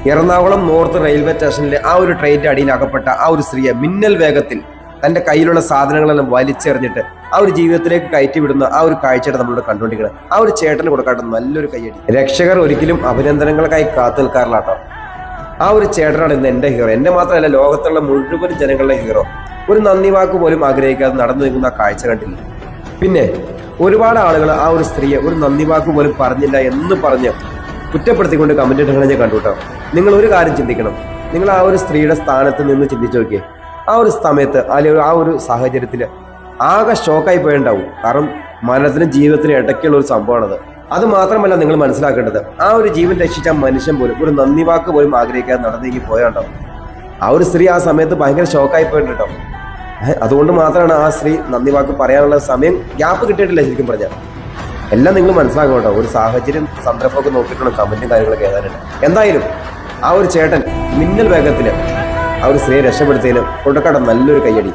Ernakulam north railway സ്റ്റേഷനിലെ ആ ഒരു ട്രെയിനിന്റെ അടിയിൽ അകപ്പെട്ട ആ ഒരു സ്ത്രീയെ മിന്നൽ വേഗത്തിൽ തന്റെ കയ്യിലുള്ള സാധനങ്ങളെല്ലാം വലിച്ചെറിഞ്ഞിട്ട് ആ ഒരു ജീവിതത്തിലേക്ക് കയറ്റി വിടുന്ന ആ ഒരു കാഴ്ചയുടെ നമ്മളിവിടെ കണ്ടുകൊണ്ടിരിക്കുന്നത്. ആ ഒരു ചേട്ടന് കൊടുക്കാട്ടെ നല്ലൊരു കയ്യടി. രക്ഷകർ ഒരിക്കലും അഭിനന്ദനങ്ങൾക്കായി കാത്തു നിൽക്കാറില്ല കേട്ടോ. ആ ഒരു ചേട്ടനാണ് ഇന്ന് എൻ്റെ ഹീറോ. എൻ്റെ മാത്രമല്ല, ലോകത്തുള്ള മുഴുവൻ ജനങ്ങളുടെ ഹീറോ. ഒരു നന്ദി വാക്ക് പോലും ആഗ്രഹിക്കാതെ നടന്നു നിൽക്കുന്ന ആ കാഴ്ച കണ്ടില്ല. പിന്നെ ഒരുപാട് ആളുകൾ ആ ഒരു സ്ത്രീയെ ഒരു നന്ദി വാക്ക് പോലും പറഞ്ഞില്ല എന്ന് പറഞ്ഞ് കുറ്റപ്പെടുത്തിക്കൊണ്ട് കമന്റ് ഇടുന്നത് ഞാൻ കണ്ടു കേട്ടോ. നിങ്ങൾ ഒരു കാര്യം ചിന്തിക്കണം. നിങ്ങൾ ആ ഒരു സ്ത്രീയുടെ സ്ഥാനത്ത് നിന്ന് ചിന്തിച്ചു നോക്കിയേ. ആ ഒരു സമയത്ത് അല്ലെങ്കിൽ ആ ഒരു സാഹചര്യത്തിൽ ആകെ ഷോക്കായി പോയിണ്ടാവും. കാരണം മരണത്തിനും ജീവിതത്തിനും ഇടയ്ക്കുള്ള ഒരു സംഭവമാണത്. അത് മാത്രമല്ല, നിങ്ങൾ മനസ്സിലാക്കേണ്ടത്, ആ ഒരു ജീവൻ രക്ഷിച്ച മനുഷ്യൻ പോലും ഒരു നന്ദി വാക്ക് പോലും ആഗ്രഹിക്കാതെ നടന്നേക്ക് പോയാണ്ടാവും. ആ ഒരു സ്ത്രീ ആ സമയത്ത് ഭയങ്കര ഷോക്കായി പോയിട്ടുണ്ടോ. അതുകൊണ്ട് മാത്രമാണ് ആ സ്ത്രീ നന്ദി വാക്ക് പറയാനുള്ള സമയം ഗ്യാപ്പ് കിട്ടിയിട്ടില്ല. ശരിക്കും പറഞ്ഞാൽ എല്ലാം നിങ്ങൾ മനസ്സിലാക്കണം കേട്ടോ. ഒരു സാഹചര്യം സന്ദർഭമൊക്കെ നോക്കിയിട്ടുള്ള കമന്റും കാര്യങ്ങളൊക്കെ ഏതാനുണ്ട്. എന്തായാലും ആ ഒരു ചേട്ടൻ മിന്നൽ വേഗത്തിൽ ആ ഒരു സ്ത്രീയെ രക്ഷപ്പെടുത്തിയതിന് കൊടുക്കാട്ടെ നല്ലൊരു കയ്യടി.